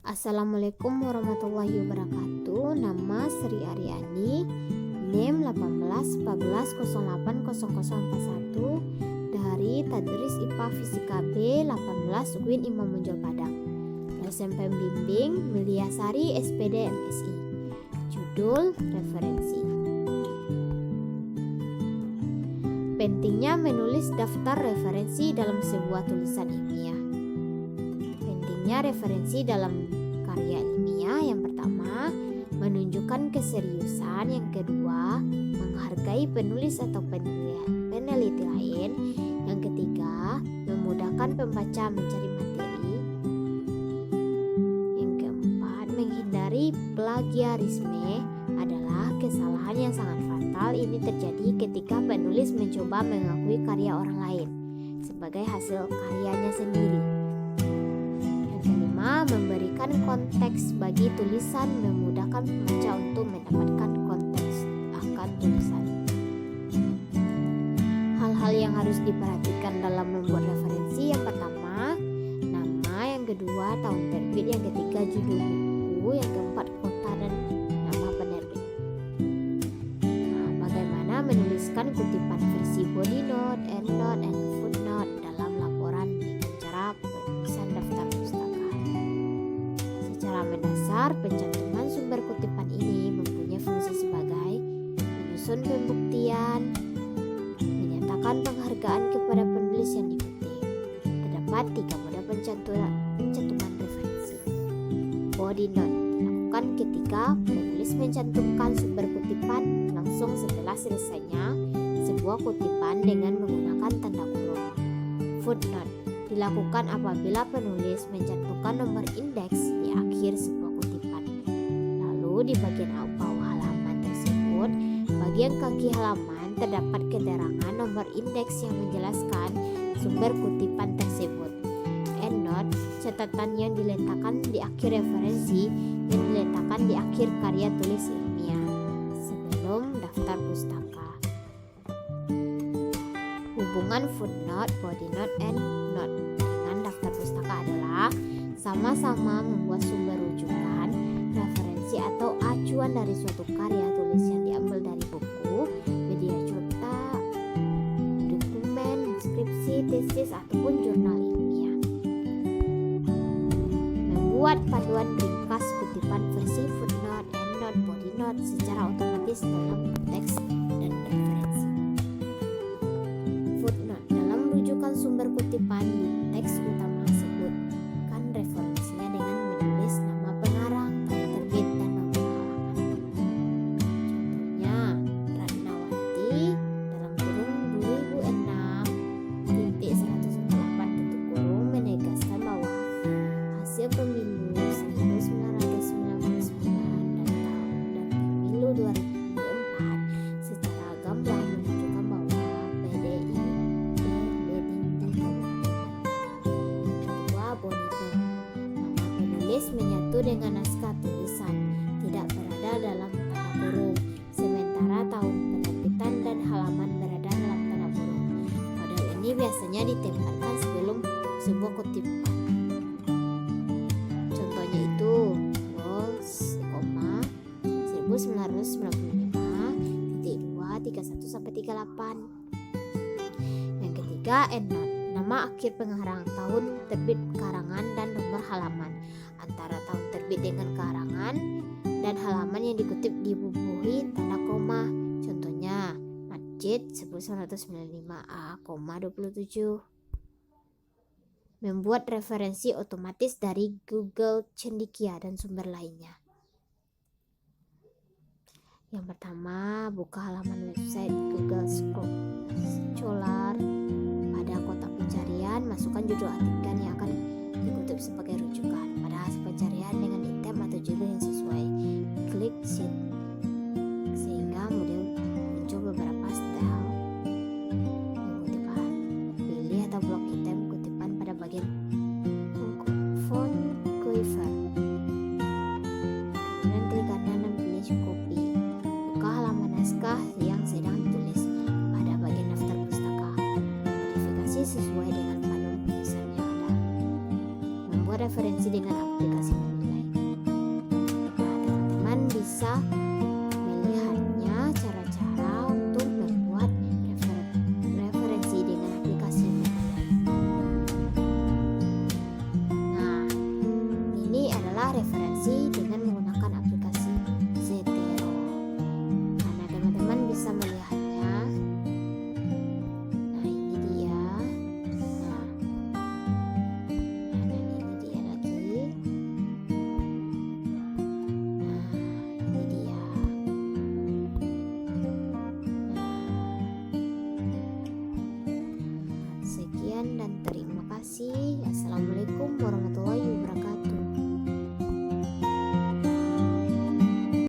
Assalamualaikum warahmatullahi wabarakatuh. Nama Sri Aryani, NIM 1814080041 dari Tadris IPA Fisika B 18 UIN Imam Bonjol Padang. Dosen pembimbing Miliasari SPD MSI. Judul referensi. Pentingnya menulis daftar referensi dalam sebuah tulisan ilmiah. Pentingnya referensi dalam karya ilmiah yang pertama, menunjukkan keseriusan. Yang kedua, menghargai penulis atau peneliti lain. Yang ketiga, memudahkan pembaca mencari materi. Yang keempat, menghindari plagiarisme adalah kesalahan yang sangat fatal. Ini terjadi ketika penulis mencoba mengakui karya orang lain sebagai hasil karyanya sendiri. Yang kelima, memberikan konteks bagi tulisan, memudahkan pembaca untuk mendapatkan konteks akan tulisan. Hal-hal yang harus diperhatikan dalam membuat referensi: yang pertama, nama; yang kedua, tahun terbit; yang ketiga, judul buku; yang keempat, kota dan nama penerbit. Bagaimana menuliskan kutipan versi body note, endnote, and footnote dalam laporan dengan cara penulisan daftar pustaka. Secara mendasar, pencantuman sumber kutipan ini mempunyai fungsi sebagai menyusun pembuktian, menyatakan penghargaan kepada penulis yang dikutip. Terdapat 3 model pencantuman referensi. Body note dilakukan ketika penulis mencantumkan sumber kutipan langsung setelah selesainya sebuah kutipan dengan menggunakan tanda kurung. Footnote dilakukan apabila penulis mencantumkan nomor indeks di akhir sebuah kutipan. Lalu di bagian bawah halaman tersebut, bagian kaki halaman, terdapat keterangan nomor indeks yang menjelaskan sumber kutipan tersebut. Endnote, catatan yang diletakkan di akhir referensi yang diletakkan di akhir karya tulis ilmiah sebelum daftar pustaka. Hubungan footnote, body note, and note dengan daftar pustaka adalah sama-sama membuat sumber rujukan, referensi atau acuan dari suatu karya tulis yang diambil dari buku, media cetak, dokumen, skripsi, tesis, ataupun jurnal ilmiah. Membuat panduan ringkas kutipan versi footnote, endnote, body note secara otomatis dalam teks dan referensi. Footnote dalam rujukan sumber kutipan di teks utama sebutkan referensinya dengan menulis nama pengarang, tahun terbit, dan nomor halaman. Contohnya, Ratnawati dalam kurung 2006.148 menegaskan bahwa hasil pemilu 1999 dan pemilu 2004 secara gamblang menunjukkan bahwa PDIP leading di Kabupaten. Kedua, body note. Nama penulis menyatu dengan naskah tulisan, tidak berada dalam tanda kurung, sementara tahun penerbitan dan halaman berada dalam tanda kurung. Model ini biasanya ditempatkan sebelum sebuah kutipan. Contohnya itu 1995.231-38. Yang ketiga, endnote. Nama akhir pengarang, tahun terbit karangan, dan nomor halaman. Antara tahun terbit dengan karangan dan halaman yang dikutip dibubuhi tanda koma. Contohnya, Masjid 1995A,27. Membuat referensi otomatis dari Google, Cendekia, dan sumber lainnya. Yang pertama, buka halaman website Google Scholar. Pada kotak pencarian, masukkan judul artikel yang akan dikutip sebagai rujukan. Pada hasil pencarian dengan item atau judul yang sesuai, klik sheet sehingga muncul beberapa style kutipan. Pilih atau blok item kutipan pada bagian font quiver. Kemudian klik kanan dan pilih copy. Buka halaman naskah yang sedang ditulis pada bagian daftar pustaka. Modifikasi sesuai dengan panduan penulisan yang ada. Membuat referensi dengan aplikasi menilai. bisa